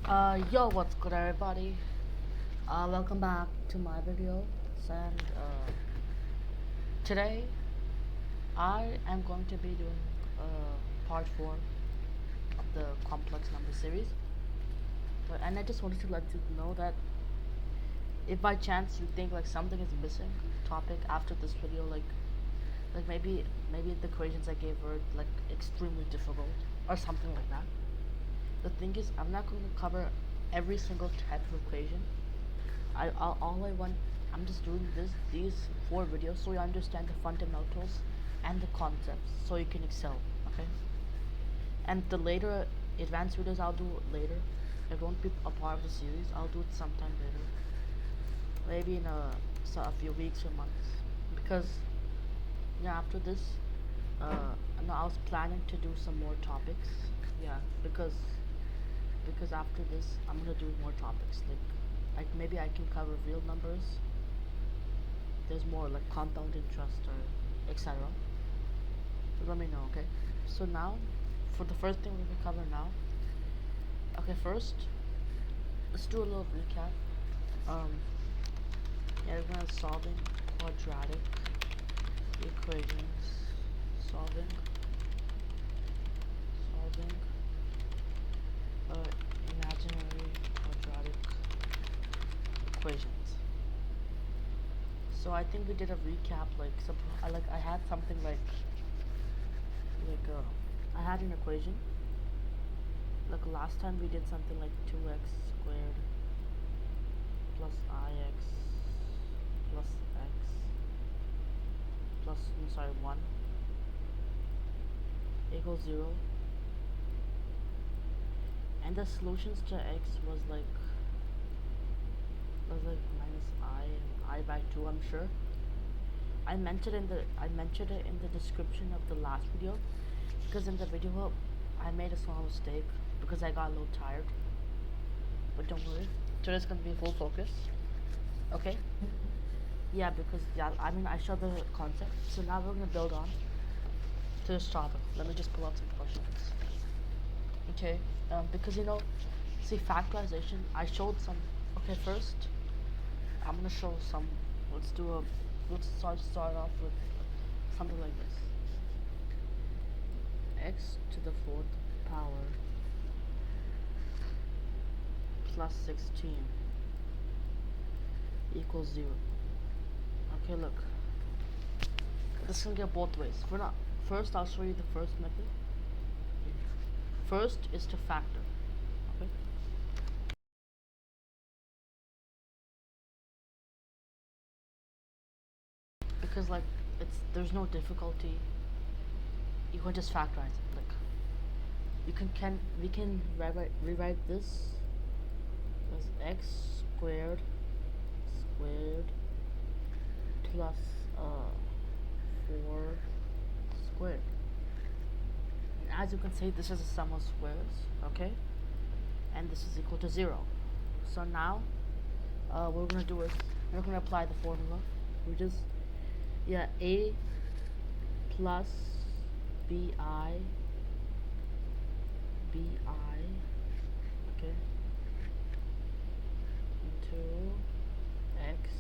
Yo, what's good, everybody? Welcome back to my video. And today I am going to be doing part 4 of the complex number series. And I just wanted to let you know that if by chance you think like something is missing topic after this video, like maybe the equations I gave were like extremely difficult or something like that. The thing is, I'm not going to cover every single type of equation. I'm just doing these 4 videos so you understand the fundamentals and the concepts so you can excel, okay? And the later advanced videos I'll do later. It won't be a part of the series. I'll do it sometime later, maybe in a few weeks or months, because yeah, after this no, I was planning to do some more topics, yeah, because after this I'm gonna do more topics, like maybe I can cover real numbers. There's more like compound interest or etc. So let me know, okay? So now, for the first thing we're gonna cover now. Okay, first, let's do a little recap. Yeah, we're gonna solving quadratic equations, solving imaginary quadratic equations. So I think we did a recap, like I had something like I had an equation. Like last time we did something like 2x squared plus ix plus x plus, no, sorry, 1 equals 0, and the solutions to x was like minus I and I by 2. I'm sure I mentioned it in the description of the last video, because in the video I made a small mistake because I got a little tired. But don't worry, today's gonna be full focus, okay? Yeah, because yeah, I mean I showed the concept, so now we're gonna build on to this topic. Let me just pull out some questions, okay? Because see, factorization, I showed some. Okay, first I'm gonna show some. Let's start off with something like this: x to the 4th power plus 16 equals 0. Okay, look, this can get both ways. First I'll show you the first method. First is to factor, okay? Because like there's no difficulty. You can just factorize it. Like we can rewrite this as x squared plus 4 squared. And as you can see, this is a sum of squares, okay? And this is equal to 0. So now what we're gonna do is we're gonna apply the formula, which is, yeah, a plus bi, okay, into x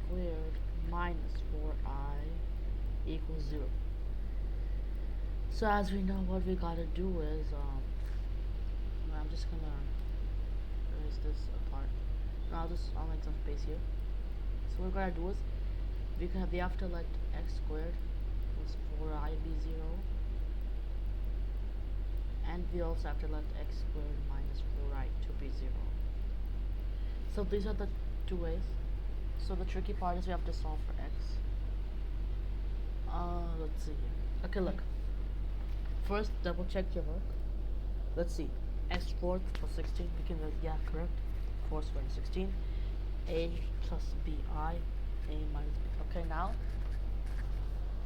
squared minus 4i equals 0. So as we know, what we gotta do is I'm just gonna erase this apart. Now I'll make some space here. So what we're gonna do is we have to let x squared plus 4i be 0, and we also have to let x squared minus 4i to be 0. So these are the 2 ways. So the tricky part is we have to solve for x. Let's see here. Okay, look. First, double check your work. Let's see. X 4th plus 16. We can, yeah, correct. 4 squared 16. A plus bi. A minus b. Okay, now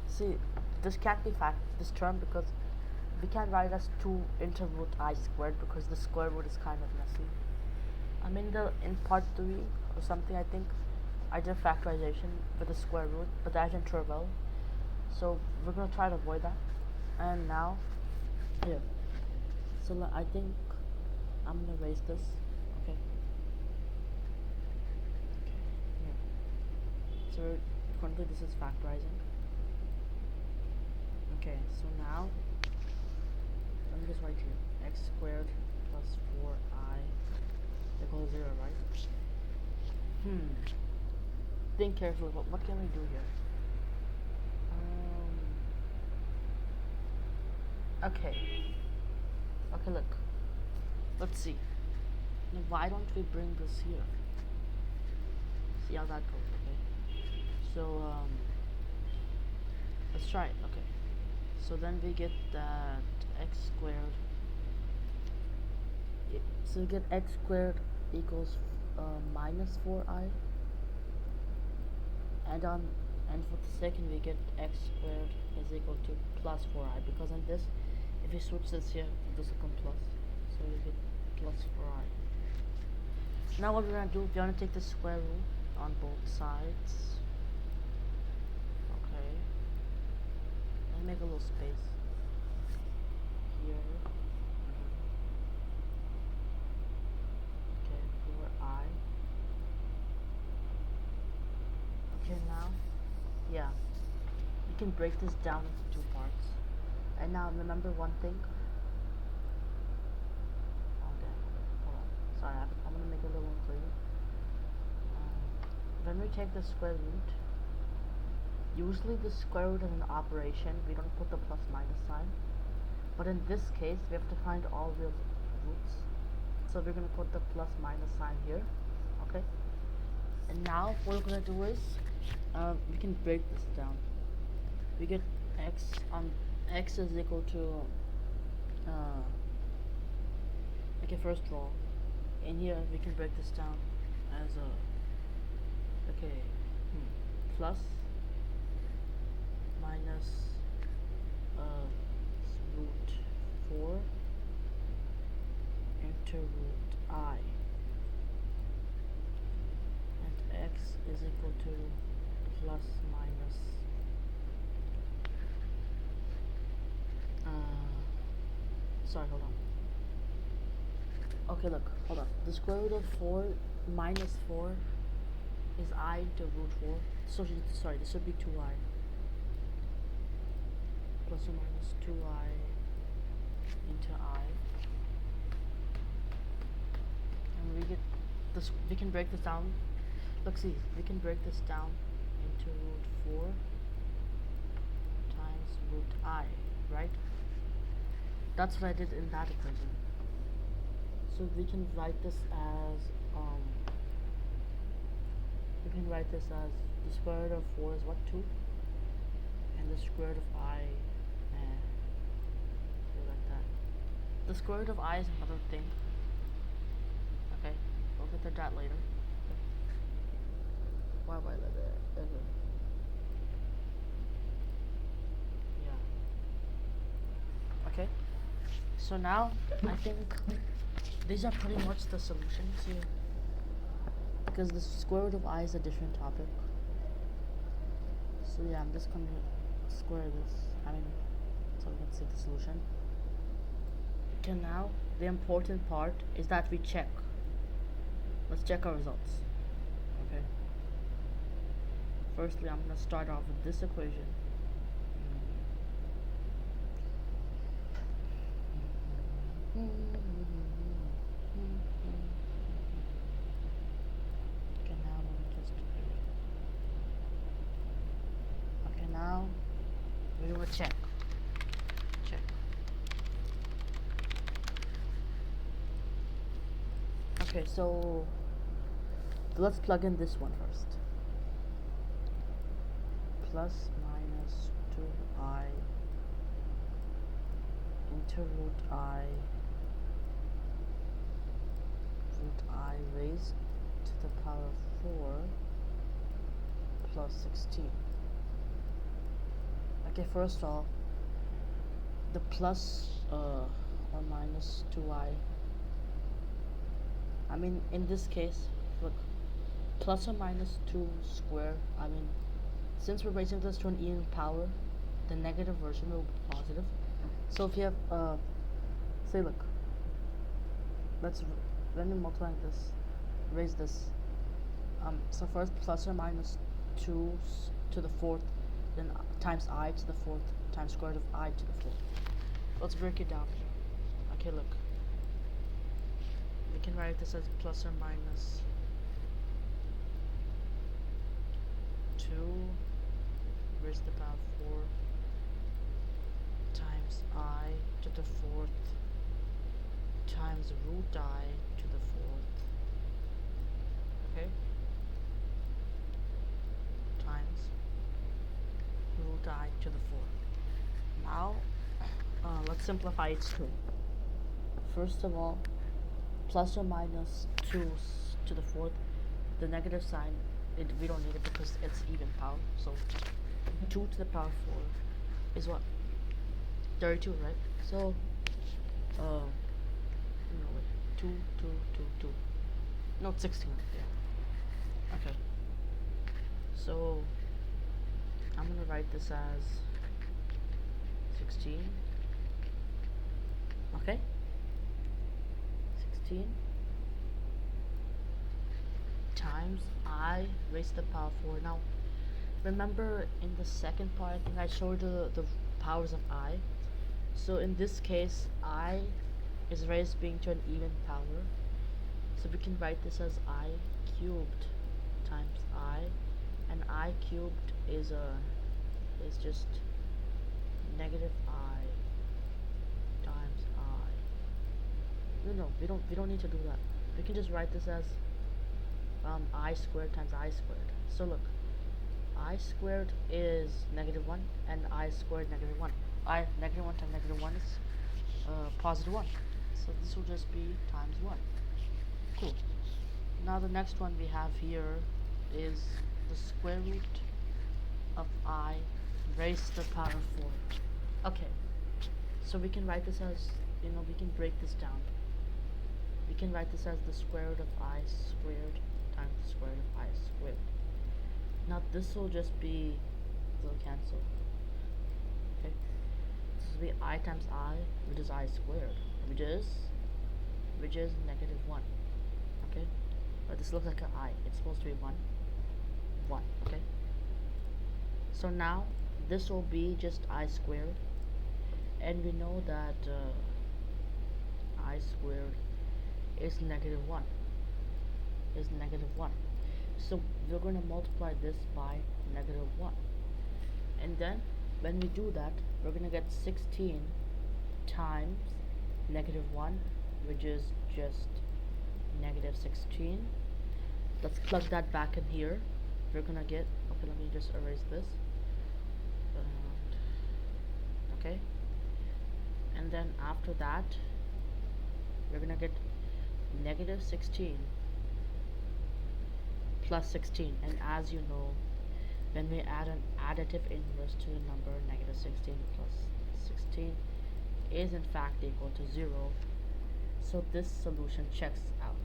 see, this can't be this term, because we can't write as 2 into root I squared, because the square root is kind of messy. I mean, in part 3 or something, I think I did factorization with the square root, but that didn't turn well. So we're gonna try to avoid that. And now here, So I think I'm gonna erase this. Okay. Okay. Yeah. So currently this is factorizing. Okay. So now let me just write here: x squared plus 4i equals 0, right? Think carefully. What can we do here? Okay. Okay, look. Let's see. Now, why don't we bring this here? See how that goes, okay? So, let's try it, okay. So then we get that x squared. So we get x squared equals minus 4i. And for the second we get x squared is equal to plus 4i, because in this, if we switch this here, this will come plus, so we get plus 4i. Now what we're gonna do, we're gonna take the square root on both sides. Okay, and make a little space here. Okay, 4i. Okay, now, yeah, you can break this down into 2 parts. And now remember one thing. Okay, hold on. Sorry, I'm gonna make it a little more clear. When we take the square root, usually the square root is an operation. We don't put the plus minus sign. But in this case, we have to find all real roots. So we're gonna put the plus minus sign here. Okay. And now what we're gonna do is, we can break this down. We get x is equal to okay, first of all, in here we can break this down as a plus minus root 4 into root I, and x is equal to plus minus sorry, hold on. Okay, look, hold on. The square root of 4 minus 4 is I into root 4. So sorry, this should be 2i. Plus or minus 2i into I. And we get this, we can break this down. Look, see, we can break this down into root 4 times root I, right? That's what I did in that equation. So we can write this as the square root of 4 is what, 2? And the square root of I, like that. The square root of I is another thing. Okay, we'll get to that later. Why later? Yeah. Okay. So now I think these are pretty much the solutions here, because the square root of I is a different topic. So yeah, I'm just gonna square this, so we can see the solution. Okay, now the important part is that we check. Let's check our results. Okay. Firstly, I'm gonna start off with this equation. Now we will check. Okay, so let's plug in this one first. Plus minus 2i into root I raised to the power of 4 plus 16. Okay, first of all, the plus or minus 2i, in this case, look, plus or minus 2 square, since we're raising this to an even power, the negative version will be positive. So if you have, say look, let's let me multiply this, raise this. So first plus or minus 2 to the fourth, then times I to the fourth times square root of I to the fourth. Let's break it down. Okay, look. We can write this as plus or minus 2 raised to the power 4 times I to the fourth times root I to the fourth. Okay? Times root I to the fourth. Now, let's simplify it too. First of all, plus or minus 2 to the fourth, the negative sign, we don't need it because it's even power. So 2 to the power 4 is what? 32, right? So, no, wait, 2, 2, 2, 2. No, 16, yeah. Okay. So, I'm gonna write this as 16. Okay? 16 times I raised to the power 4. Now, remember in the second part, I think I showed the powers of I. So in this case, I is raised being to an even power. So we can write this as I cubed times I, and I cubed is just negative I times I. No, we don't need to do that. We can just write this as I squared times I squared. So look, I squared is negative 1 and I squared negative 1. Negative 1 times negative 1 is positive 1. So this will just be times 1. Cool. Now the next one we have here is the square root of I raised to the power of 4. Okay. So we can write this as, we can break this down. We can write this as the square root of I squared times the square root of I squared. Now this will just be, they'll cancel. Okay, this will be I times I, which is I squared, which is negative 1. Okay, but this looks like an I. It's supposed to be 1. Okay. So now this will be just I squared, and we know that I squared is negative 1. So we're going to multiply this by negative 1, and then when we do that, we're going to get 16 times negative 1, which is just negative 16. Let's plug that back in here. We're going to get, okay, let me just erase this. Okay, and then after that, we're going to get negative 16 plus 16, and as you know, when we add an additive inverse to the number, negative 16 plus 16 is in fact equal to 0. So this solution checks out.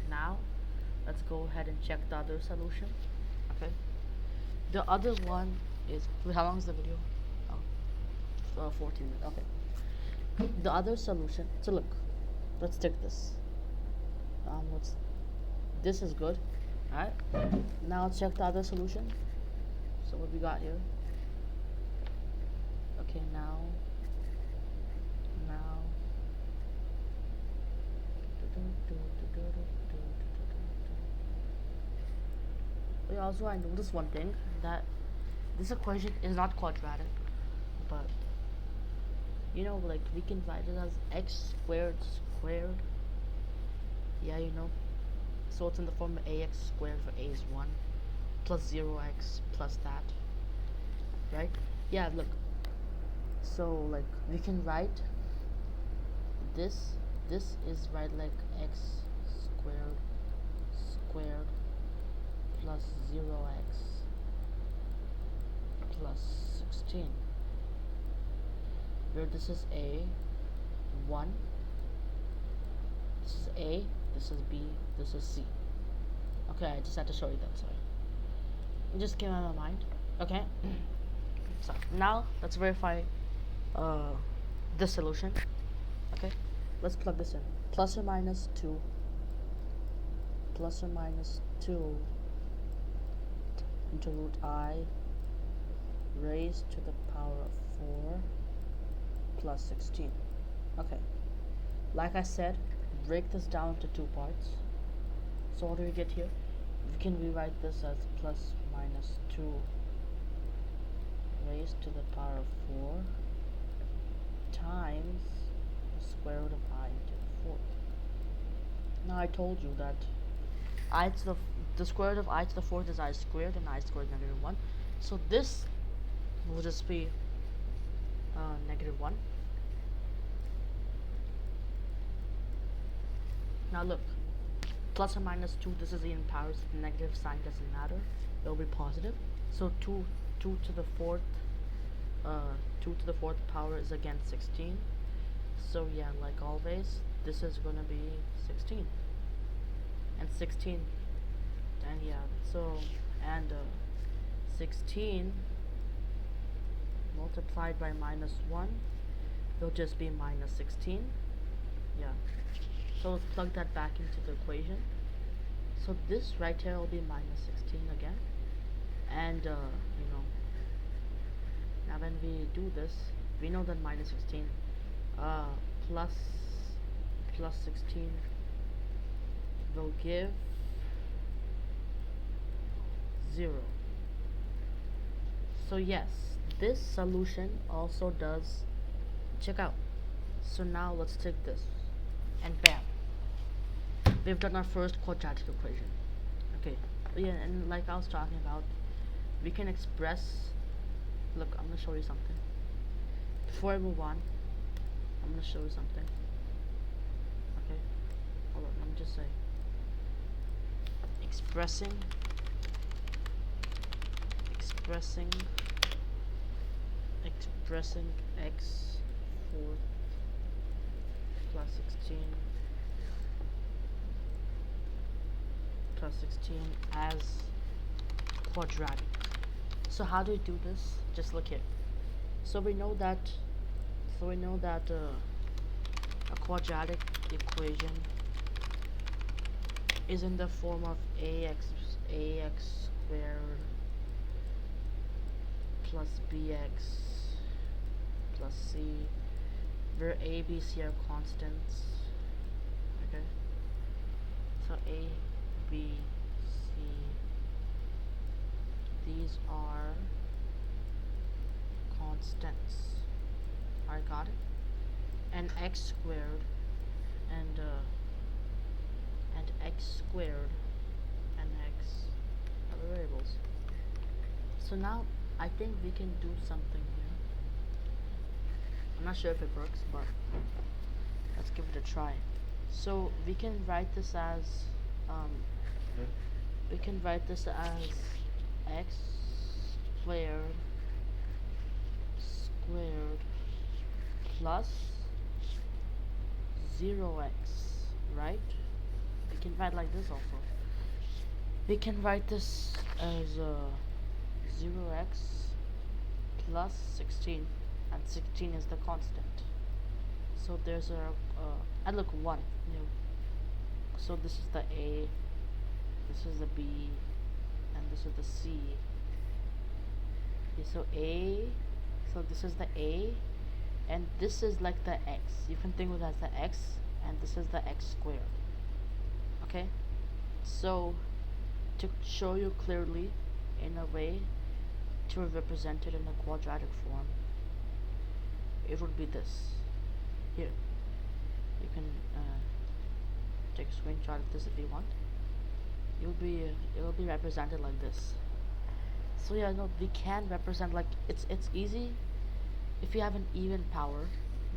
Now let's go ahead and check the other solution. Okay, the other one is, how long is the video? 14 minutes. Okay, the other solution, so look, let's take this. This is good. Alright, now let's check the other solution. So what we got here? Okay, now also I noticed one thing, that this equation is not quadratic, but like we can write it as x squared. Yeah, so it's in the form of ax squared, for a is 1, plus 0x plus that, right? Yeah, look, so like we can write this is right like x squared plus 0x plus 16, where this is a 1, this is a, this is b, this is c. Okay, I just had to show you that, sorry. It just came out of my mind. Okay. So now let's verify this solution. Okay. let's plug this in. Plus or minus 2 into root I raised to the power of 4 plus 16. Okay, like I said, break this down into two parts. So what do we get here? We can rewrite this as plus minus 2 raised to the power of 4 times the square root of I to the 4th. Now I told you that I to the square root of I to the 4th is I squared, and I squared negative 1. So this will just be negative 1. Now look, plus or minus 2, this is in powers, the negative sign doesn't matter, it will be positive. So 2 to the 4th power is again 16. So yeah, like always, this is gonna be 16 and 16, and yeah, so, and 16 multiplied by minus 1 will just be minus 16. Yeah, so let's plug that back into the equation. So this right here will be minus 16 again, and you know, now when we do this, we know that minus 16 plus 16 will give 0. So yes, this solution also does, check out. So now let's take this, and bam, we've done our first quadratic equation. Okay, yeah, and like I was talking about, we can express, look, I'm gonna show you something. Before I move on, I'm gonna show you something. Okay, hold on, let me just say, expressing x 4 plus 16 as quadratic. So how do we do this? Just look here. So we know that a quadratic equation is in the form of ax squared plus bx plus c, where a, b, c are constants. Okay, so a, b, c, these are constants. I got it. And x squared and x squared and x are the variables. So now I think we can do something here. I'm not sure if it works, but let's give it a try. So we can write this as x squared plus 0x, right? We can write like this also. We can write this as 0x plus 16, and 16 is the constant. So there's a and look, 1 new. So this is the a, this is the b, and this is the c. Okay, so this is the a, and this is like the x. You can think of it as the x, and this is the x squared. Okay, so to show you clearly in a way to represent it in a quadratic form, it would be this. Here, you can take a screenshot of this if you want. It will be represented like this. So yeah, no, we can represent, like, it's easy if you have an even power,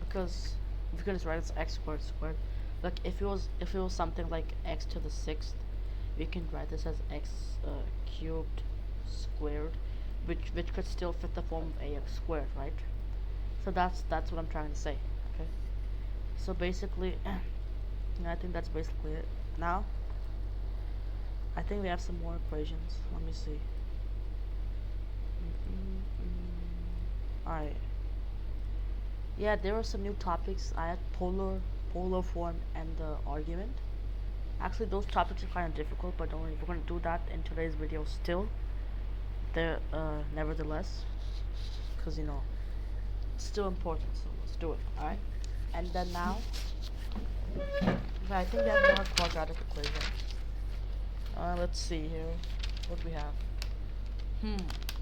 because we can just write as x squared. Like if it was something like x to the 6th, we can write this as x cubed squared, which could still fit the form of ax squared, right? So that's what I'm trying to say. Okay, so basically I think that's basically it. Now I think we have some more equations. Let me see. Alright, yeah, there were some new topics. I had polar polar form and the argument. Actually, those topics are kind of difficult, but don't worry, we're going to do that in today's video still. They're, nevertheless, because, you know, it's still important, so let's do it, alright? And then now, I think we have more quadratic equations. Let's see here, what do we have?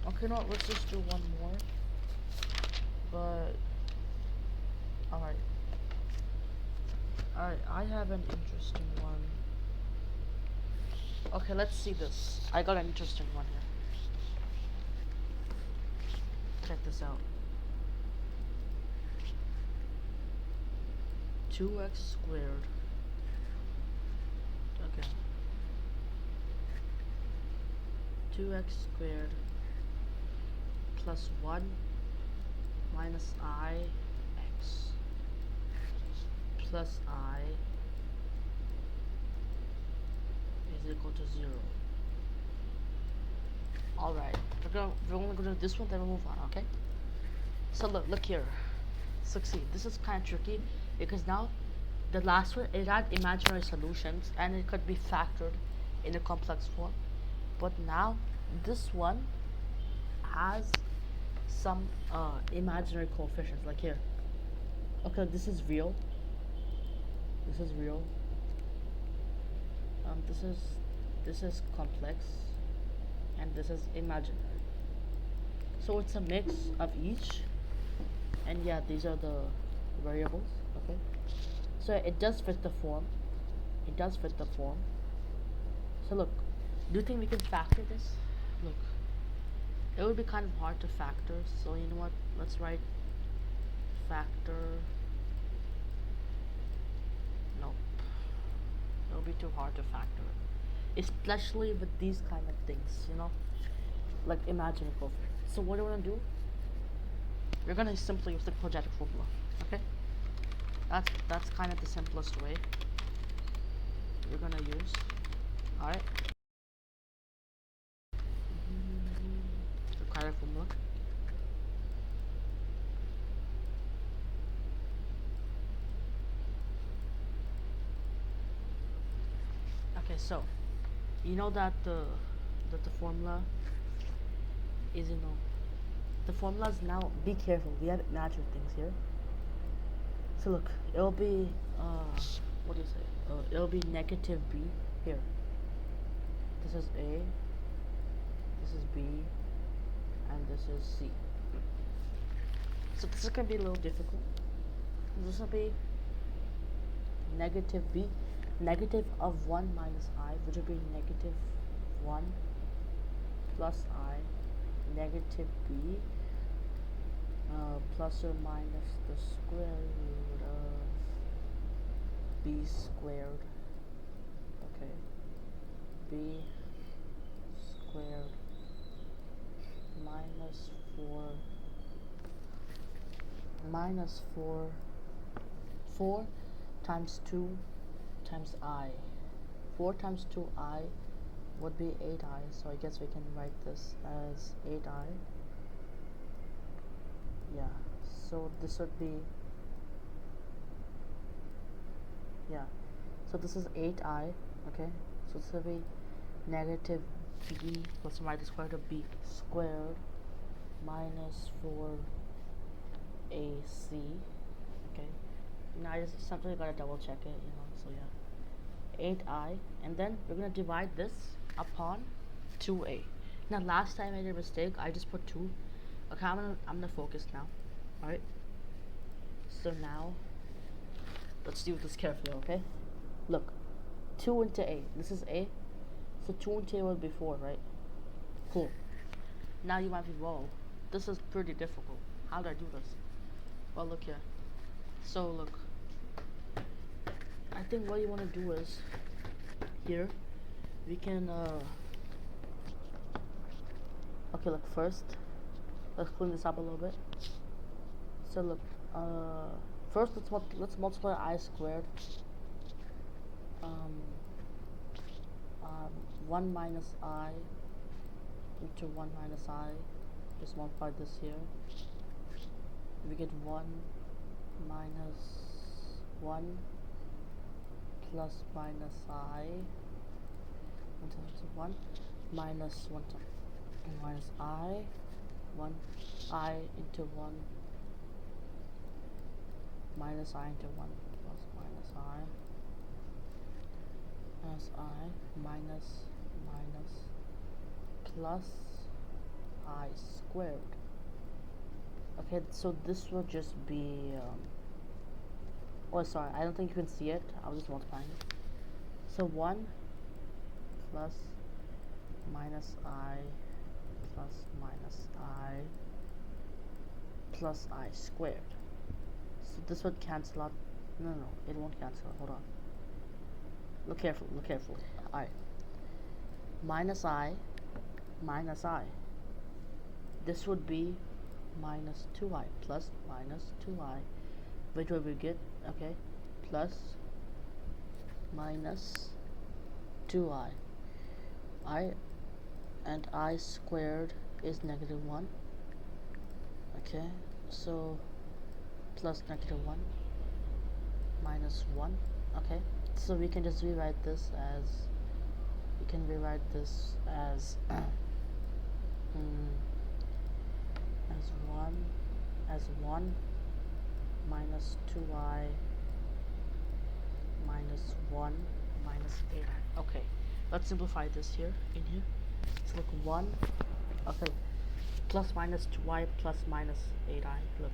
Okay, no, let's just do one more. But, alright, I have an interesting one. Okay, let's see this. I got an interesting one here. Check this out. 2x squared. Okay. 2x squared plus 1 minus I x plus I is equal to 0. Alright, we're only gonna do this one, then we'll move on, okay? So look here. Succeed. This is kind of tricky because now the last one, it had imaginary solutions and it could be factored in a complex form. But now this one has some imaginary coefficients, like here. Okay, this is real. This is real. This is complex, and this is imaginary. So it's a mix of each, and yeah, these are the variables. Okay, so it does fit the form. It does fit the form. So look, do you think we can factor this? Look, it would be kind of hard to factor, so you know what, let's write factor. Nope, it would be too hard to factor, especially with these kind of things, you know, like imaginary coefficients. So what we're gonna do, we're gonna simply use the quadratic formula. Okay, that's kind of the simplest way we're gonna use. All right, the quadratic formula. Okay, so you know that the formula is, you know, the formula is now, be careful, we have imaginary things here. So look, it'll be what do you say? It'll be negative b here. This is a, this is b, and this is c. So this is gonna be a little difficult. This will be negative b, negative of 1 minus I, which will be negative 1 plus I, negative b, plus or minus the square root of b squared. Okay, b squared minus 4 times 2 times I. 4 times 2I would be 8I, so I guess we can write this as 8I. Yeah, so this would be, yeah, so this is 8I, okay, so this will be negative b plus or minus square root of b squared minus 4ac, okay. Now I just something gotta double check it, you know, so yeah, 8I, and then we're gonna divide this upon 2a. Now last time I made a mistake, I just put 2. Okay, I'm gonna focus now. Alright, so now let's do this carefully, okay? Look, 2 into a, this is a, so 2 into a will be 4, right? Cool. Now you might be, whoa, this is pretty difficult, how do I do this? Well, look here. So look, I think what you want to do is, here we can okay, look, first let's clean this up a little bit. So look, first let's multiply I squared, 1 minus I into 1 minus I, just multiply this here, we get 1 minus 1 plus minus I 1 minus 1 minus I 1 I into 1 minus I into 1 plus minus I minus plus I squared. Okay, so this will just be oh sorry, I don't think you can see it. I was just multiplying it. So 1 plus minus I plus minus I plus I squared. So this would cancel out. No, it won't cancel. Hold on. Look carefully. Alright. Minus I. This would be minus 2I plus minus 2I. Which way we get? Okay. Plus minus 2I. And I squared is negative 1. Okay. So plus negative 1 minus 1. Okay. So we can just rewrite this as as 1 minus 2I minus 1 minus 8I. Okay, let's simplify this here in here. So look, 1, okay, plus minus 2I plus minus 8I. Look,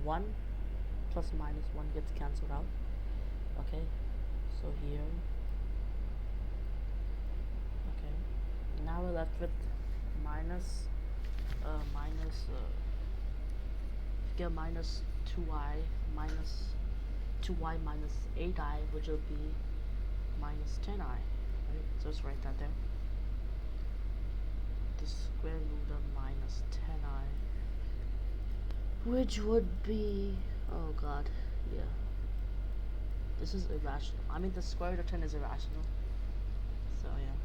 1 plus minus 1 gets cancelled out. Okay, so here, okay, now we're left with minus 2y minus 2y minus 8I, which will be minus 10I, right? So let's write that there. The square root of minus 10I, which would be, oh god, yeah, this is irrational. I mean, the square root of 10 is irrational. So yeah,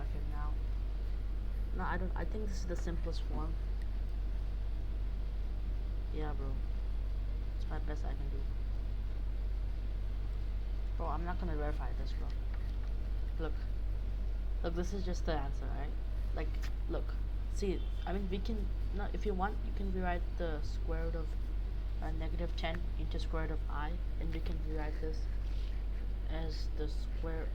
okay, now I think this is the simplest form. Yeah, bro, it's my best I can do. Bro, I'm not gonna verify this, bro. Look, this is just the answer, right? Like, look, see, I mean, we can, no, if you want, you can rewrite the square root of negative 10 into square root of I, and we can rewrite this as the square,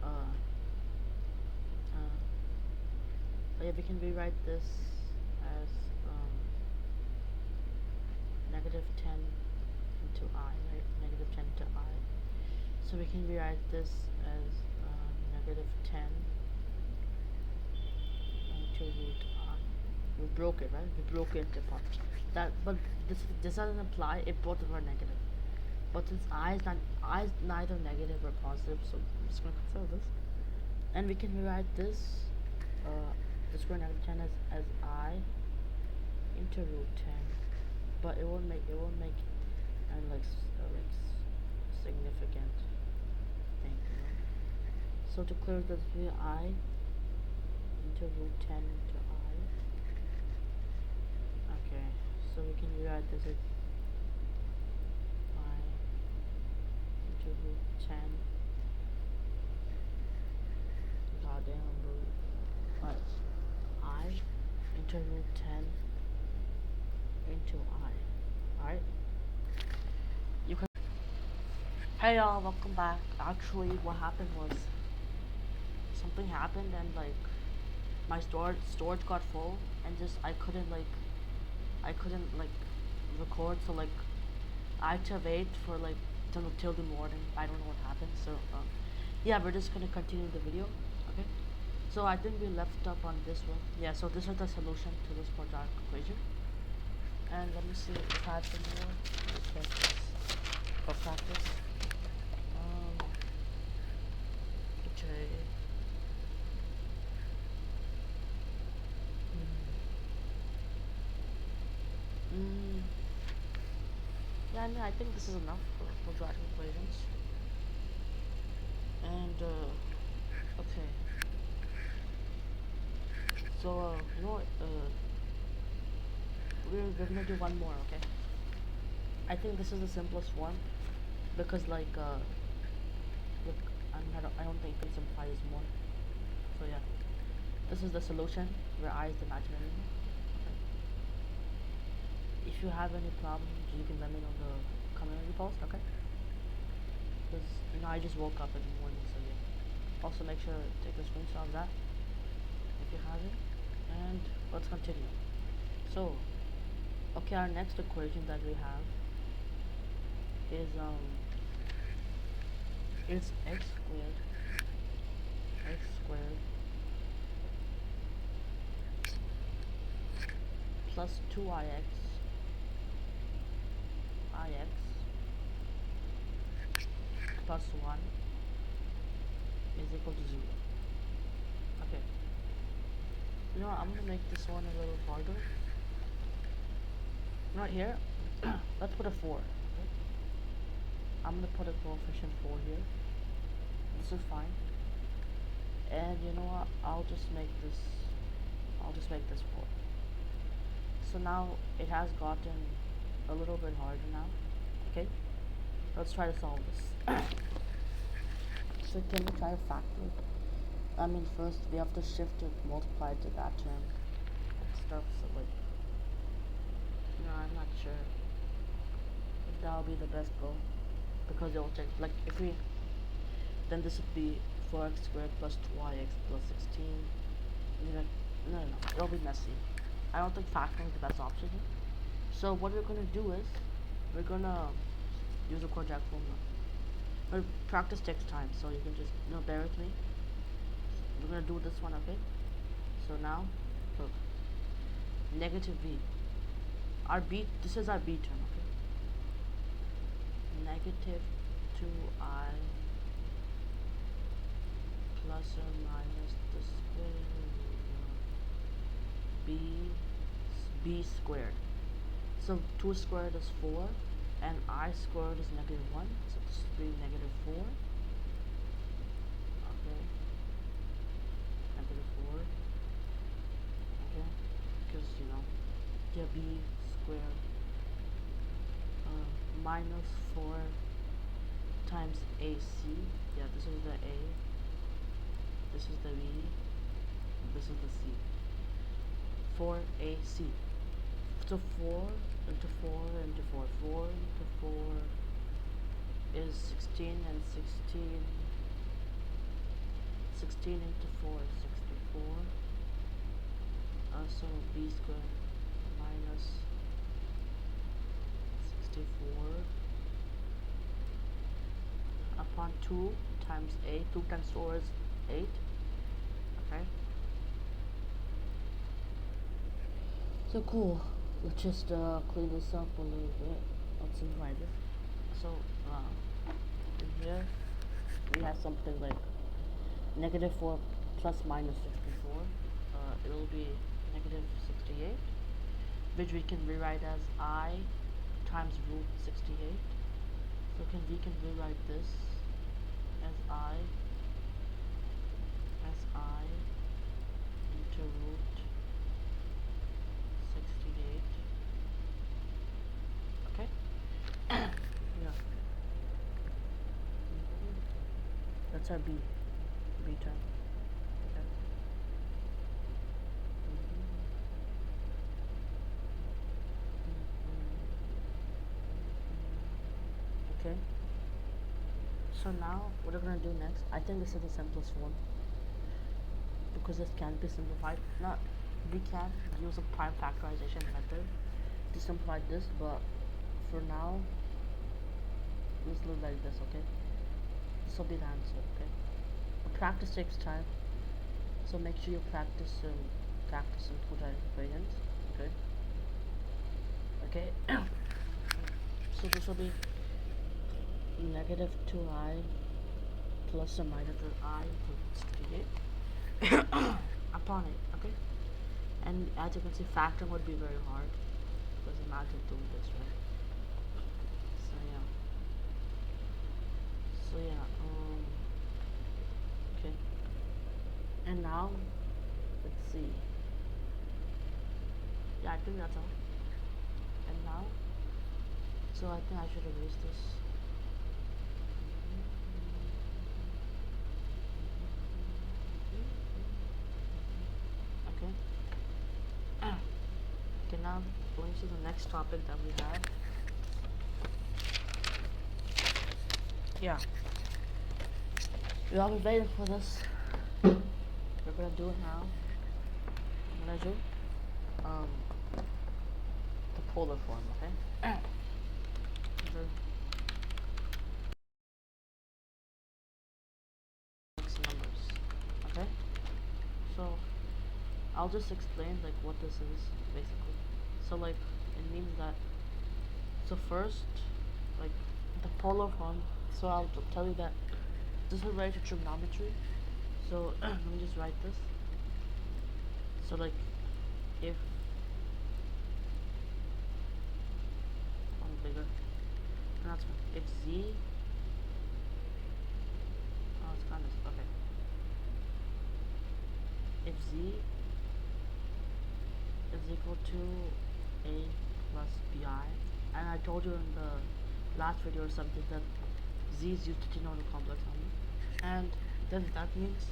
yeah, we can rewrite this as negative 10 into I, right? Negative 10 into I. So we can rewrite this as negative 10 into root I. We broke it, right? We broke it into parts. But this doesn't apply if both of them are negative. But since I is neither negative or positive, so I'm just gonna consider this. And we can rewrite this the square negative 10 as I into root 10. But it won't make and like significant thing, you know? So to clear this, we I into root 10 into I. Okay, so we can rewrite this as I into root 10. Goddamn, bro. Right. I into root 10 into I. Alright? You can. Hey y'all, welcome back. Actually, what happened was something happened and like my storage got full and just I couldn't record, so like I had to wait for like till the morning. I don't know what happened. So yeah, we're just gonna continue the video. Okay. So I think we left up on this one. Yeah, so this is the solution to this quadratic equation. And let me see if I have some more questions for practice. Okay. Yeah, no, I think this is enough for quadratic equations. And okay. So you know what? We're gonna do one more, okay? I think this is the simplest one because like look, I don't think you can simplify this more. So yeah, this is the solution where I is the imaginary number. Okay. If you have any problems, you can let me know in the community post. Okay. Because I just woke up in the morning, so yeah. Also make sure to take a screenshot of that if you haven't. And let's continue. So, okay, our next equation that we have is it's x squared plus 2ix plus 1 is equal to 0. Okay. I'm gonna make this one a little harder. Right here, let's put a 4. Okay? I'm gonna put a coefficient 4 here. This is fine. And you know what? I'll just make this 4. So now it has gotten a little bit harder now. Okay? Let's try to solve this. So can we try to factor it? First we have to shift it, multiply it to that term and stuff, so like, I'm not sure if that'll be the best goal, because it will take, like, then this would be 4x squared plus 2yx plus 16, no, it'll be messy. I don't think factoring is the best option here. So what we're gonna do is, we're gonna use a quadratic formula. But practice takes time, so you can just, bear with me. We're gonna do this one, okay? So now, look, negative b. This is our b term, okay? Negative 2I plus or minus the square b squared. So 2 squared is 4, and I squared is negative 1, so this will be negative 4. Okay. Negative 4. Okay. Because, yeah, b squared minus 4 times AC. Yeah, this is the A. This is the B. This is the C. 4AC. So 4 into 4 into 4. 4 into 4 is 16, and 16 into 4 is 64. So b squared minus 64 upon 2 times a. 2 times 4 is 8. Okay. So cool. Let's just clean this up a little bit. Let's simplify this. So in here we have something like negative 4 plus minus 64. It will be negative 68, which we can rewrite as I times root 68. So we can rewrite this as I into root 68. Okay. Yeah. That's our b term. Okay. Okay. So now what we're gonna do next, I think this is the simplest one, because this can be simplified. We can use a prime factorization method to simplify this, but for now let's look like this. Okay, this will be the answer. Okay, but practice takes time, so make sure you practice some quadratic equations. Okay. So this will be negative 2I plus or minus I to 68 upon it. Okay, and as you can see, factoring would be very hard, because imagine doing this, right? So yeah, okay, and now let's see. Yeah, I think that's all. And now, so I think I should erase this. Okay, now going to the next topic that we have. Yeah. You all been waiting for this. We're gonna do it now. I'm gonna do the polar form, okay? Numbers. Okay? So I'll just explain like what this is basically. So like it means that first, like the polar form, so I'll tell you that this is related to trigonometry. So let me just write this. So like if one bigger, that's if z, oh it's kind of okay. If z is equal to a plus bi, and I told you in the last video or something that z is used to denote a complex number, and then that means,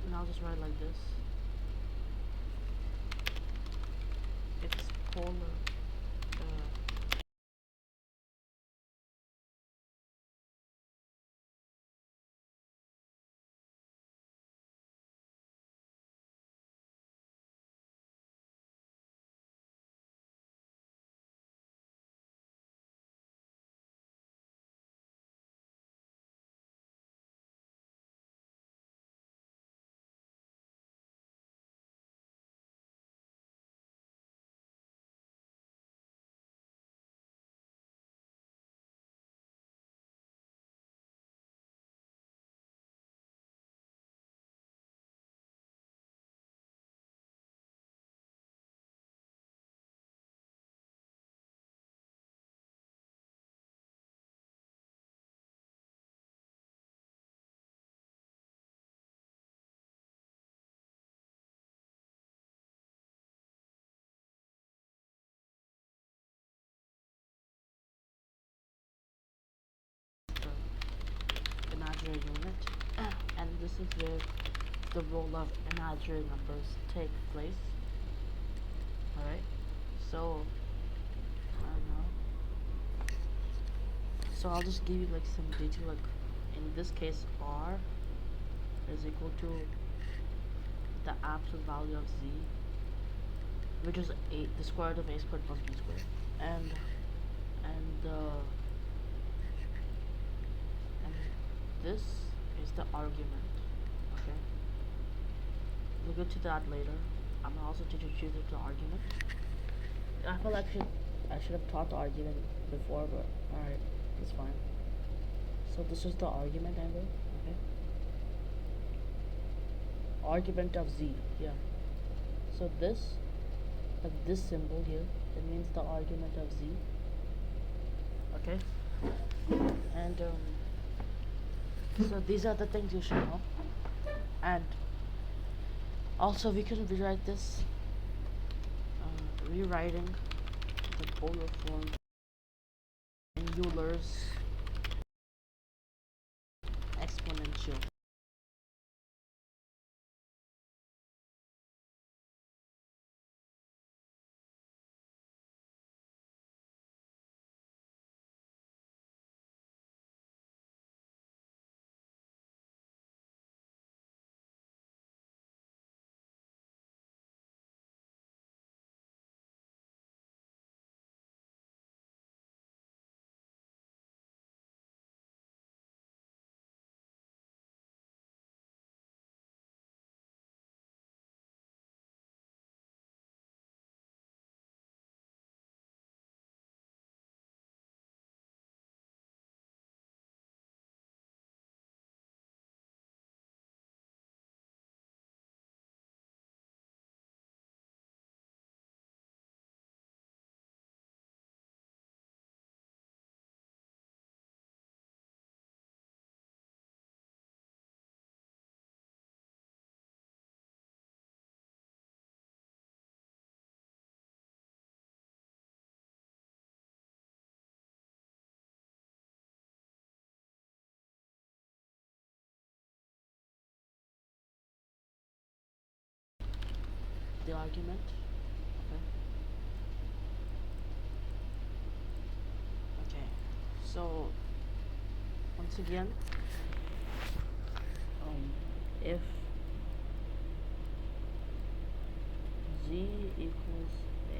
and I'll just write like this. It's polar. Imaginary unit, and this is where the role of imaginary numbers take place. Alright, so I don't know. So I'll just give you like some detail. Like in this case, r is equal to the absolute value of z, which is 8, the square root of a squared plus b squared, and this is the argument. Okay, we'll get to that later. I'm gonna also teach you choose the argument. I feel like I should have taught the argument before, but alright, it's fine. So this is the argument angle. Okay, argument of z. Yeah. So this, like this symbol here, it means the argument of z. Okay, and so these are the things you should know. And also we can rewrite this, rewriting the polar form in Euler's exponential. The argument. So once again, if z equals a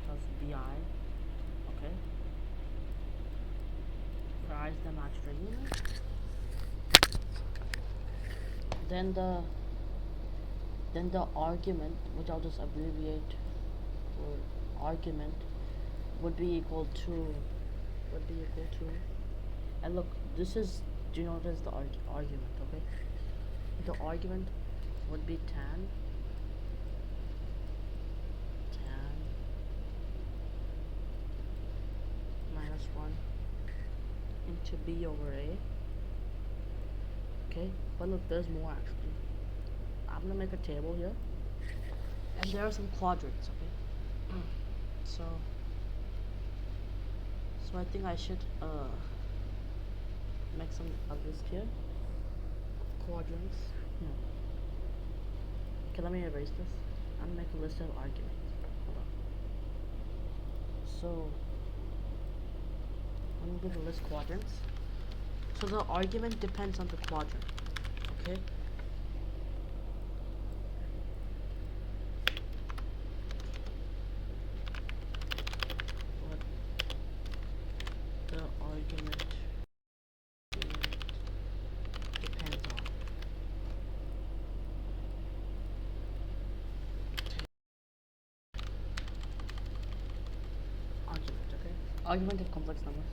plus bi, okay, for I is the matched unit, then the argument, which I'll just abbreviate for argument, would be equal to, and look, this is, do you notice the argument, okay? The argument would be tan minus 1 into b over a, okay? But look, there's more actually. I'm gonna make a table here, and there are some quadrants, okay? So I think I should make some of this here. Quadrants. Okay, let me erase this. I'm gonna make a list of arguments. Hold on. So I'm gonna list quadrants. So the argument depends on the quadrant. Okay. What the argument depends on. Argument, okay? Argument of complex numbers.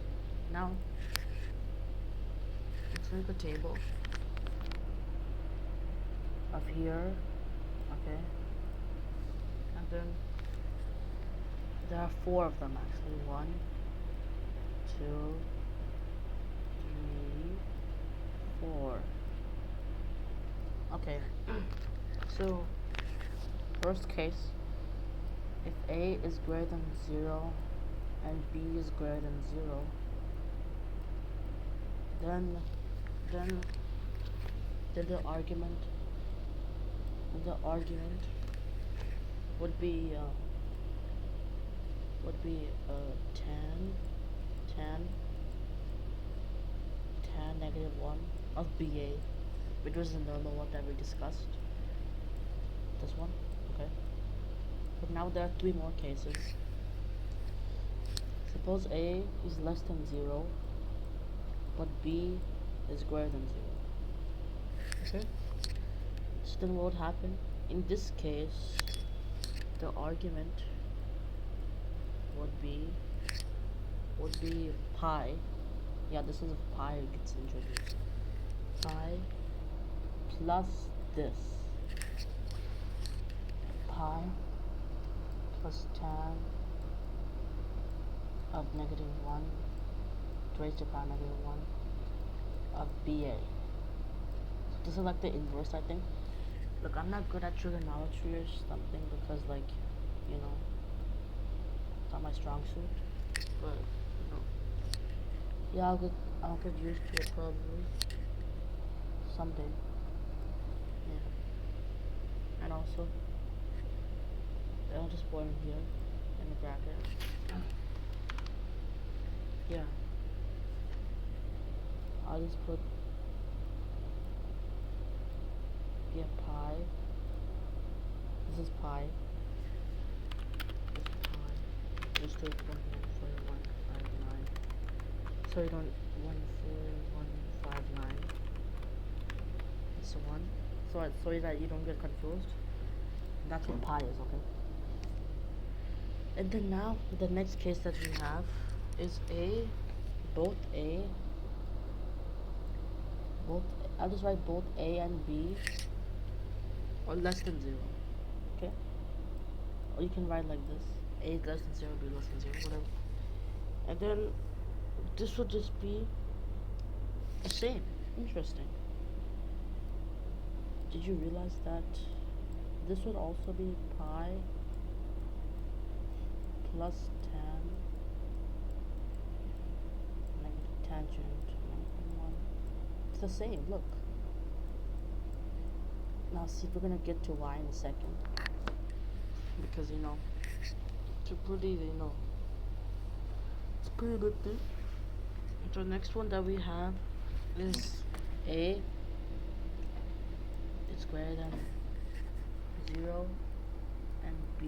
Now let's make a table of here, okay? And then there are 4 of them actually. 1, 2, 3, 4. Okay. So first case, if a is greater than 0 and b is greater than 0, then the argument would be 10 negative 1 of BA, which was the normal one that we discussed. This one, okay. But now there are 3 more cases. Suppose A is less than 0, but B is greater than 0. Okay? So then what would happen? In this case, the argument would be pi. Yeah, this is if pi gets introduced. Pi plus this. Pi plus tan of negative 1 raised to power negative 1 of BA. So this is like the inverse, I think. Look, I'm not good at trigonometry or something because, like, you know, it's not my strong suit. But, you know, yeah, I'll get used to it probably someday. Yeah. And also, I'll just put in here in the bracket. Yeah. I'll just put pi. This is pi. This is pi. Just take 14159. So you don't 14159. It's 1. So that you don't get confused. That's what pi is, okay? And then now the next case that we have is I'll just write both A and B or less than 0, okay? Or you can write like this: A is less than 0, B less than 0, whatever. And then this would just be the same. Interesting. Did you realize that this would also be pi plus tan negative tangent 1. It's the same, look. Now see, we're gonna get to y in a second, because, you know, it's pretty, you know, it's pretty big thing. So next one that we have is a is greater than 0 and b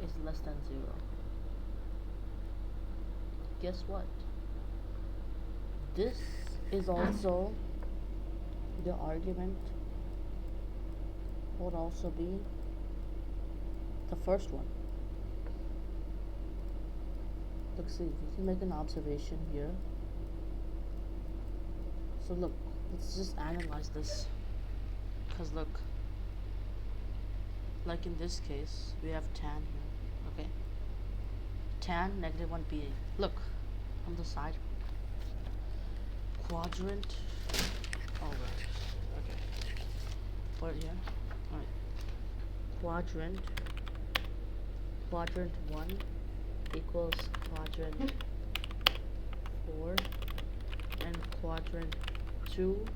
is less than 0. Guess what? This is also the argument would also be the first one. Look, see, we can make an observation here. So look, let's just analyze this. Because look, like in this case, we have tan here, okay? Tan negative 1b. Look, on the side. Quadrant. Oh, right. Okay. Put it here. Alright. Quadrant 1 equals quadrant 4, and quadrant 2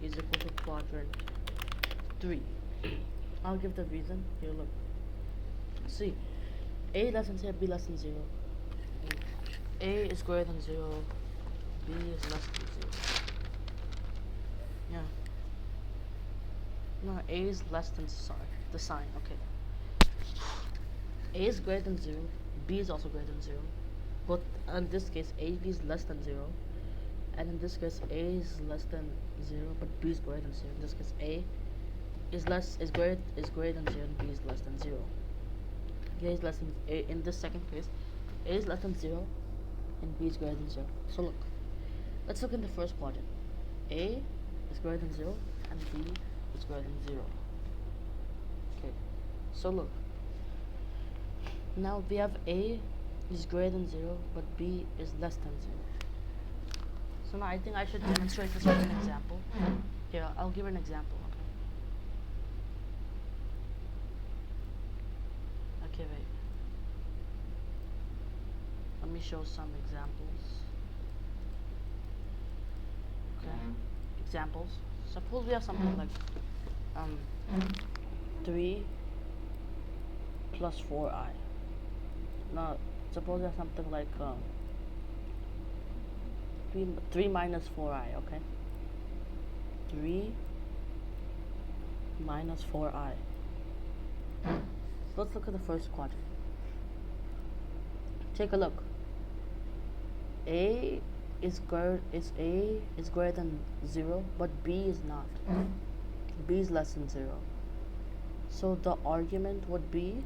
is equal to quadrant 3. I'll give the reason. Here, look. See, a less than 0, b less than 0. A is greater than 0, b is less than 0. Yeah. No, a is less than, sorry, the sign, okay. A is greater than 0, b is also greater than 0. But in this case, a b is less than 0. And in this case, a is less than 0, but b is greater than 0. In this case, a is greater than 0 and b is less than 0. A is less than a. In this second case, a is less than 0 and b is greater than 0. So look, let's look in the first quadrant. A is greater than 0 and b is greater than 0. Okay, so look, now we have a is greater than 0 but b is less than 0. So now I think I should demonstrate this with an example. Here, I'll give an example. Okay, wait. Let me show some examples. Okay, examples. Suppose we have something like 3 plus 4i. Now, suppose we have something like 3 minus 4i, okay? 3 minus 4i. Let's look at the first quadrant. Take a look. A is greater than 0, but b is not. B is less than 0. So the argument would be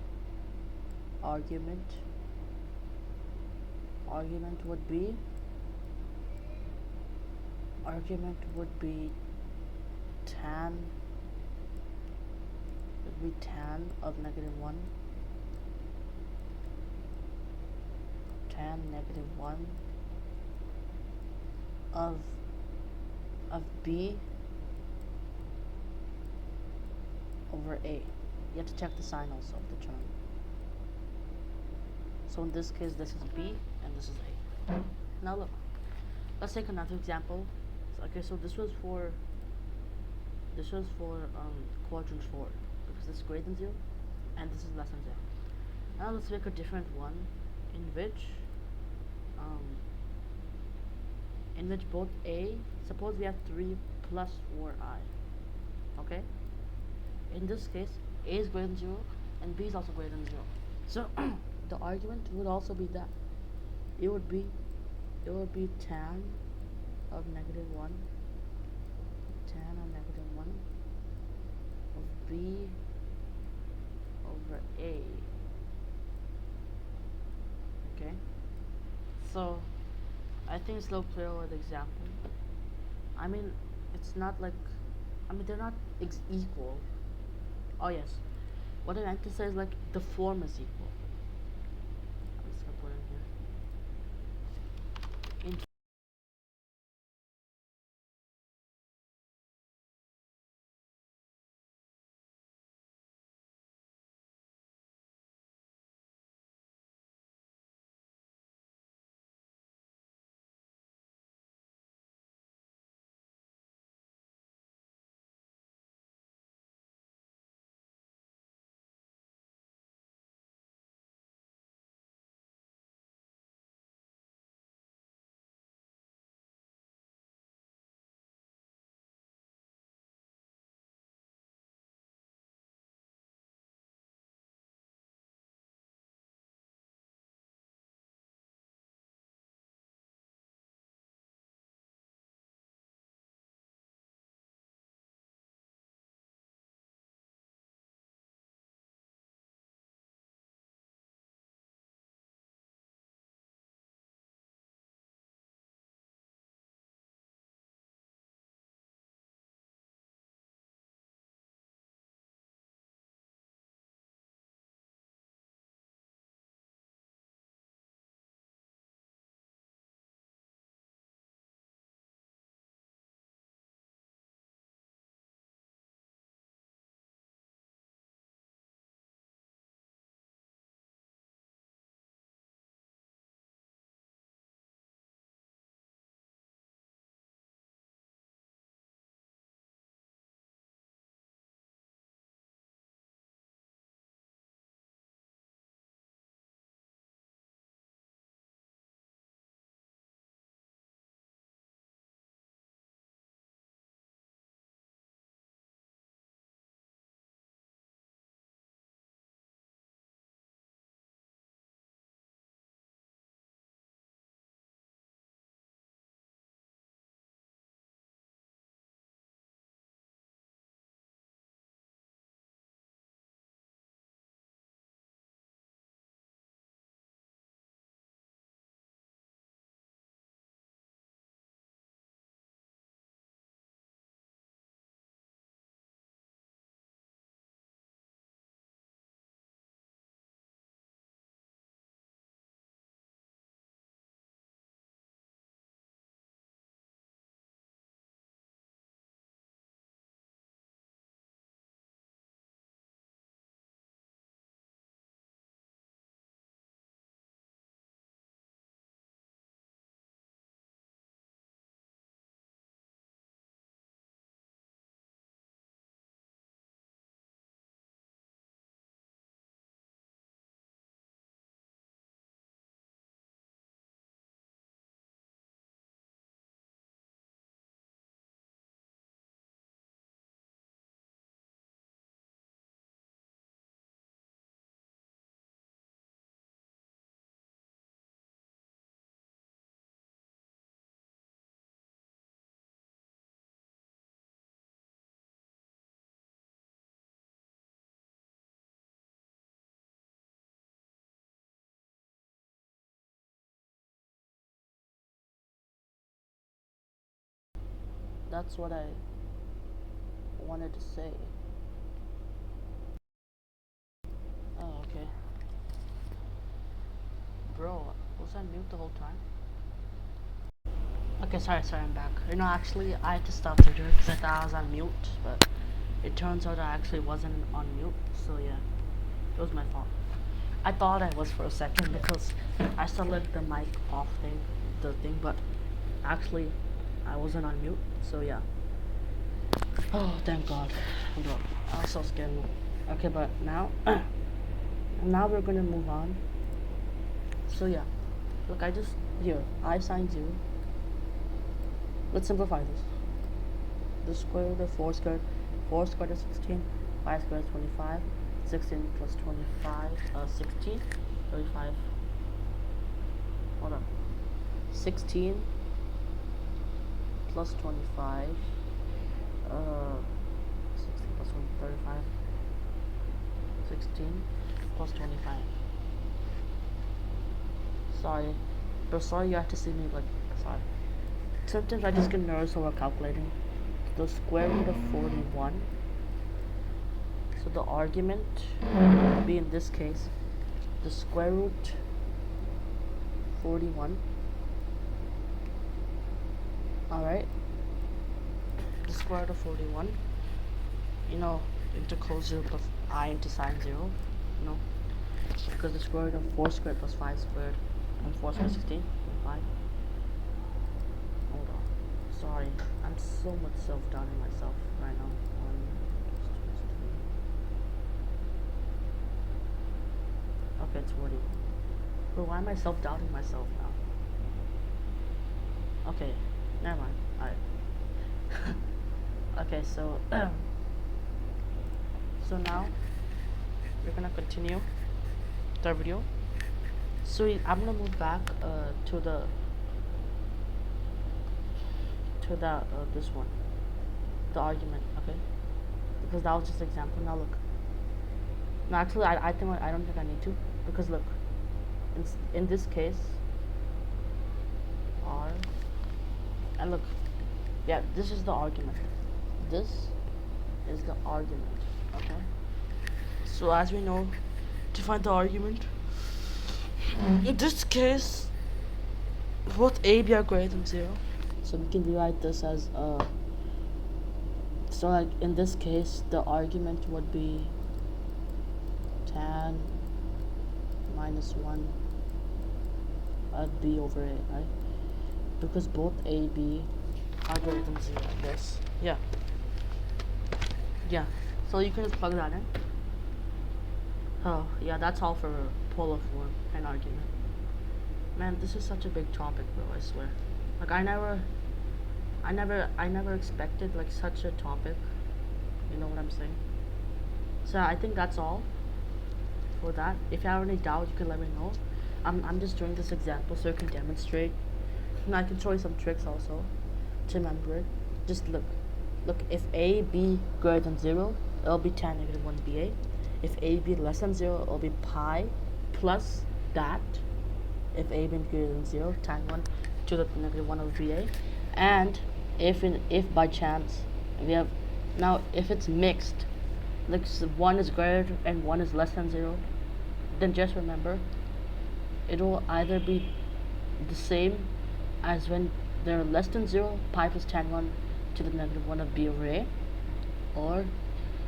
tan of negative 1, tan negative 1 of b over a. You have to check the sign also of the term. So in this case, this is b and this is a. Now look, let's take another example. Okay, so this was for quadrant 4, because this is greater than 0 and this is less than 0. Now let's make a different one in which both a, suppose we have 3 plus 4i, okay? In this case, a is greater than 0 and b is also greater than 0. So the argument would also be that it would be tan of negative 1 of b over a. Okay, so I think it's a little clear with the example. I mean, it's not like, they're not equal. Oh yes, what I meant to say is like the form is equal. I'm just gonna put it here. In that's what I wanted to say. Oh, okay. Bro, was I mute the whole time? Okay, sorry, I'm back. You know, actually, I had to stop the video because I thought I was on mute, but it turns out I actually wasn't on mute, so yeah, it was my fault. I thought I was for a second because I saw like the mic off thing, but actually, I wasn't on mute, so yeah. Oh, thank God. Bro, I was so scared. Okay, but now, now we're gonna move on. So yeah, look, here, I sine 0. Let's simplify this. The square root of 4 squared is 16, 5 squared is 25, 16 plus 25, 16, 35, hold on, 16 plus 25, 16 plus 1, 35, 16 plus 25. Sorry, you have to see me like, sorry. Sometimes I just get nervous over calculating. The square root of 41. So the argument would be in this case the square root 41. Alright. The square root of 41. You know, into cos 0 plus I into sine 0. You know, because the square root of 4 squared plus 5 squared and 4 squared 16 and 5. Hold on. Sorry, I'm so much self-doubting myself right now. 1, 2, 3. Okay, it's 40. But why am I self-doubting myself now? Okay, never mind. Alright. Okay, so so now we're gonna continue the video. So I'm gonna move back to this one, the argument, okay? Because that was just an example. Now look. No, actually, I don't think I need to, because look, in this case, R, and look, yeah, this is the argument. This is the argument, okay? So as we know, to find the argument, in this case, both A, B are greater than 0. So we can rewrite this as so like in this case, the argument would be tan minus 1 B over A, right? Because both A, B are greater than 0. Yes. Yeah. Yeah. So you can just plug that in. Oh, yeah, that's all for polar form and argument. Man, this is such a big topic, bro, I swear. Like, I never expected, like, such a topic. You know what I'm saying? So, I think that's all for that. If you have any doubt, you can let me know. I'm just doing this example so you can demonstrate. And I can show you some tricks also to remember it. Just look. Look, if A, B greater than 0, it'll be tan negative 1 BA. If A, B less than 0, it'll be pi plus that. If A, B greater than 0, tan 1 to the negative 1 of BA. And if by chance we have, now if it's mixed, like 1 is greater and 1 is less than 0, then just remember it will either be the same as when they're less than 0, pi plus tan 1 to the negative 1 of B over A, or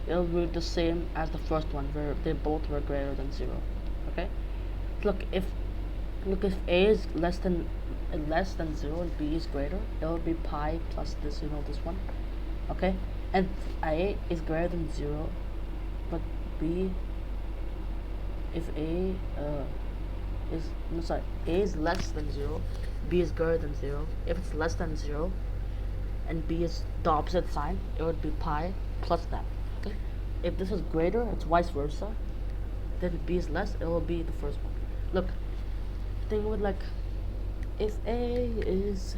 it'll be the same as the first one where they both were greater than 0. Okay, look, if A is less than 0 and B is greater, it will be pi plus this, you know, this one. Okay, and A is greater than 0, but B, if A A is less than 0, B is greater than 0. If it's less than 0 and B is the opposite sign, it would be pi plus that. Okay, if this is greater, it's vice versa. Then if B is less, it will be the first one. Look, thing with like, if A is,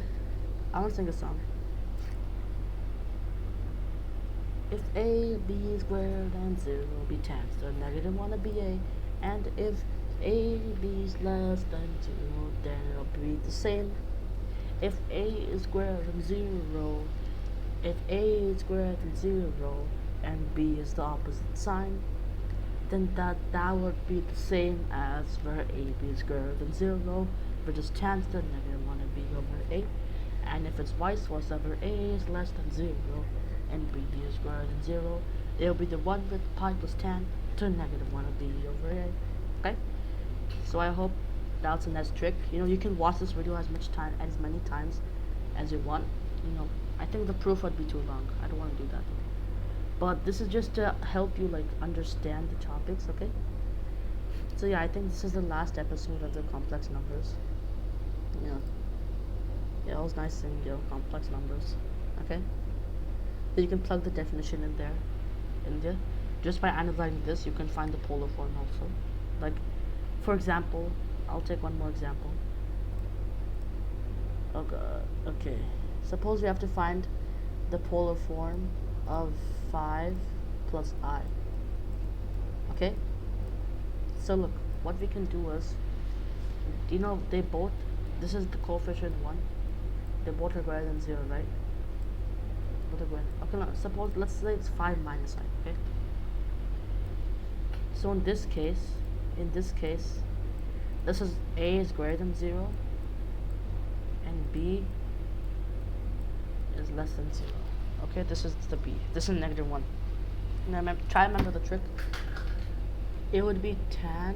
I want to sing a song. If A, B is greater than 0, B times the negative 1 of BA, and if A, B is less than 0, then it'll be the same. If A is greater than 0, if a is greater than 0 and b is the opposite sign, then that would be the same as where ab is greater than 0, which is tan to the negative 1 and b over a. And if it's vice versa, where a is less than 0 and b is greater than 0, it'll be the 1 with pi plus tan to the negative 1 of b over a. Okay? So I hope that's a nice trick. You can watch this video as many times as you want. I think the proof would be too long. I don't want to do that. But this is just to help you understand the topics, okay? So yeah, I think this is the last episode of the complex numbers. Yeah, it was nice seeing complex numbers. Okay? So you can plug the definition in there. Just by analyzing this, you can find the polar form also. For example, I'll take one more example. Oh god, okay. Suppose we have to find the polar form of 5 plus I. Okay? So look, what we can do is, this is the coefficient 1. They both are greater than 0, right? Okay, now suppose, let's say it's 5 minus I, okay? So in this case, this is a is greater than 0 and b is less than 0. Okay, this is the b. This is negative 1. Now try to remember the trick. It would be tan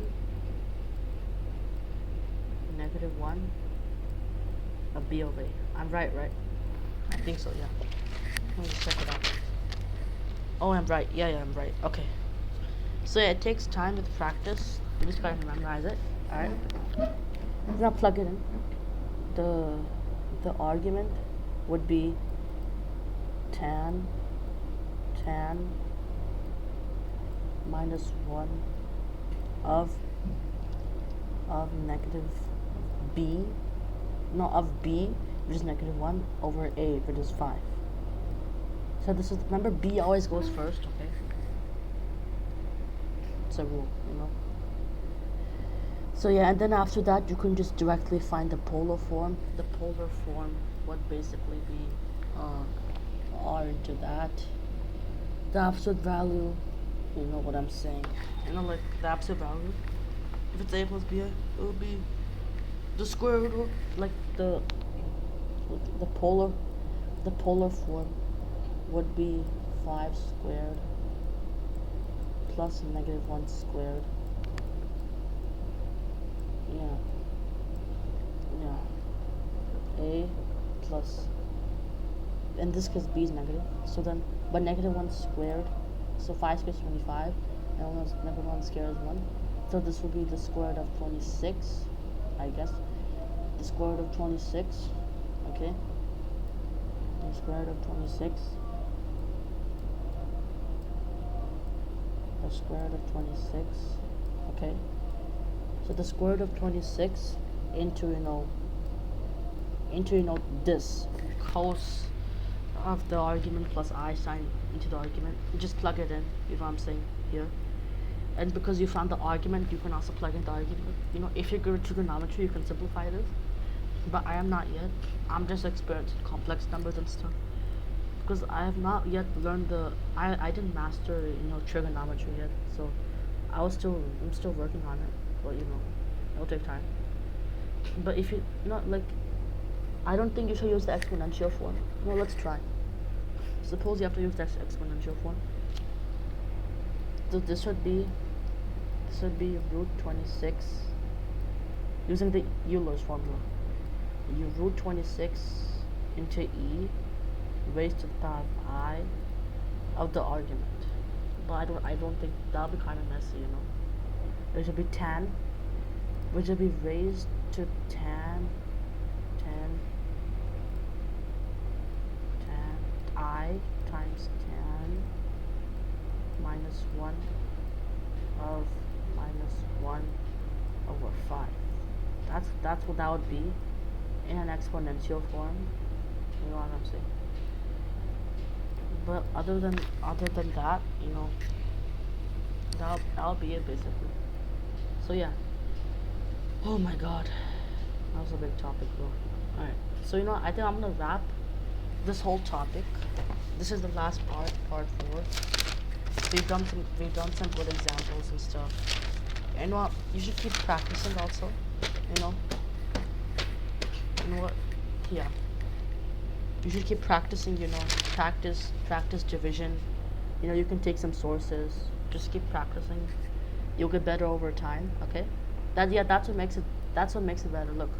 negative 1 of b over a. I'm right? I think so, yeah. Let me just check it out. Oh, I'm right. Yeah, I'm right. Okay. So yeah, it takes time with practice. You just gotta memorize it. Alright. Now plug it in. The argument would be tan minus 1 of negative b, no, of b, which is negative 1 over a, which is 5. So this is, remember, b always goes first, okay? It's a rule, So yeah, and then after that, you can just directly find the polar form. The polar form would basically be r into that. The absolute value, you know what I'm saying. The absolute value. If it's a plus b, it would be the square root of, the polar form would be 5 squared plus negative 1 squared. A plus, in this case b is negative, so then, but negative 1 squared, so 5 squared is 25, and negative 1 squared is 1, so this will be the square root of 26, I guess, the square root of 26, okay, the square root of 26, the square root of 26, okay, so the square root of 26 into this cos of the argument plus I sign into the argument. You just plug it in, you know what I'm saying here. And because you found the argument, you can also plug in the argument. If you're good at trigonometry, you can simplify this. But I am not yet. I'm just experienced in complex numbers and stuff. Because I have not yet learned I didn't master trigonometry yet. So I'm still working on it. But it'll take time. But if you I don't think you should use the exponential form. Well, let's try. Suppose you have to use the exponential form. So this would be root 26 using the Euler's formula. You root 26 into e raised to the power of I of the argument. But I don't think that'll be kind of messy, It should be tan, which will be raised to tan I times tan minus 1 of minus 1 over 5. That's what that would be in an exponential form. You know what I'm saying? But other than that, that'll be it basically. So yeah. Oh my god, that was a big topic, bro. Alright, so I think I'm gonna wrap this whole topic. This is the last part, part 4. We've done some good examples and stuff. And what you should keep practicing also. You know. You know what? Yeah. You should keep practicing. You know, practice division. You know, you can take some sources. Just keep practicing. You'll get better over time. Okay. That's what makes it. That's what makes it better. Look,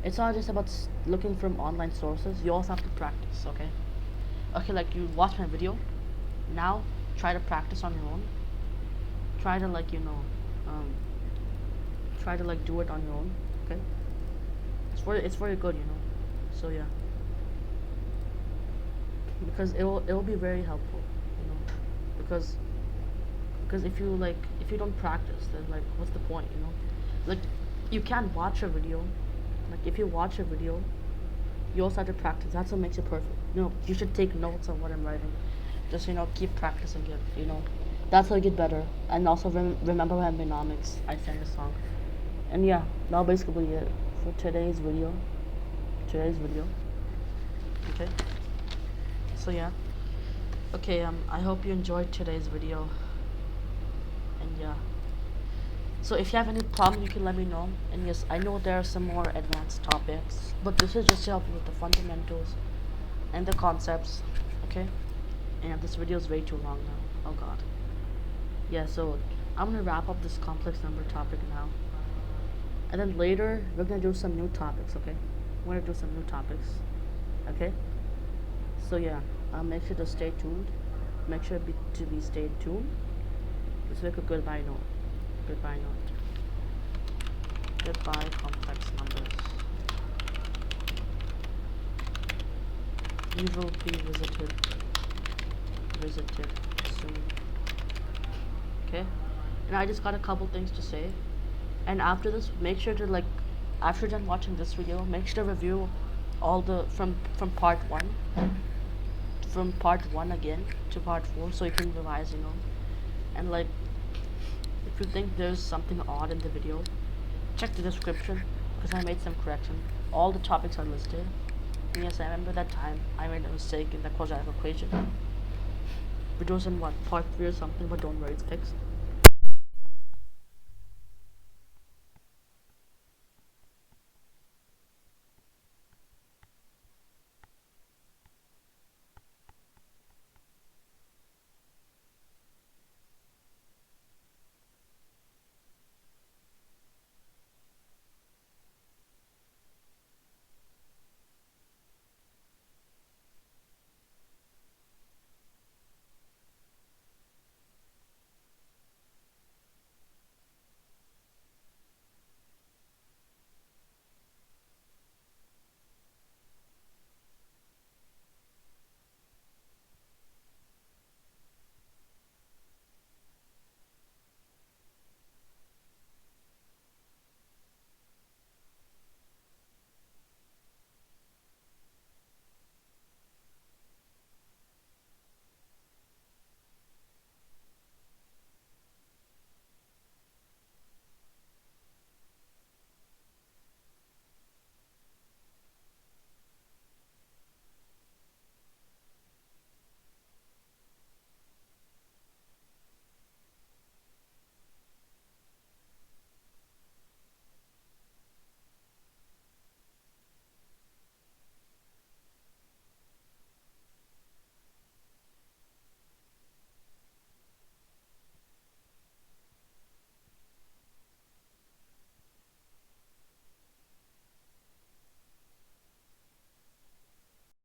it's not just about looking from online sources. You also have to practice. Okay. Okay, like you watch my video. Now try to practice on your own. Try to like try to like do it on your own. Okay. It's for your good. You know. So yeah. Because it'll be very helpful. You know. Because if you don't practice, then like what's the point? You know. Like you can't watch a video. Like if you watch a video, you also have to practice. That's what makes it perfect. You know, you should take notes on what I'm writing. Just keep practicing it. You know, that's how you get better. And also remember MNEMONICS. I sang a song. And yeah, now basically it for today's video. Okay. So yeah. Okay. I hope you enjoyed today's video. And yeah. So if you have any problem, you can let me know. And yes, I know there are some more advanced topics, but this is just to help you with the fundamentals and the concepts. Okay. And this video is way too long now. Oh god. Yeah, so I'm gonna wrap up this complex number topic now. And then later we're gonna do some new topics, okay? We're gonna do some new topics. Okay? So yeah, make sure to stay tuned. Make sure to be stay tuned. Let's make a goodbye note. Goodbye note. Goodbye complex numbers. You will be visited soon. Okay? And I just got a couple things to say. And after this, make sure to after done watching this video, make sure to review all the from part 1. From part 1 again to part 4 so you can revise, you know. And if you think there's something odd in the video, check the description because I made some correction. All the topics are listed. And yes, I remember that time I made a mistake in the quadratic equation. It was in part 3 or something, but don't worry, it's fixed.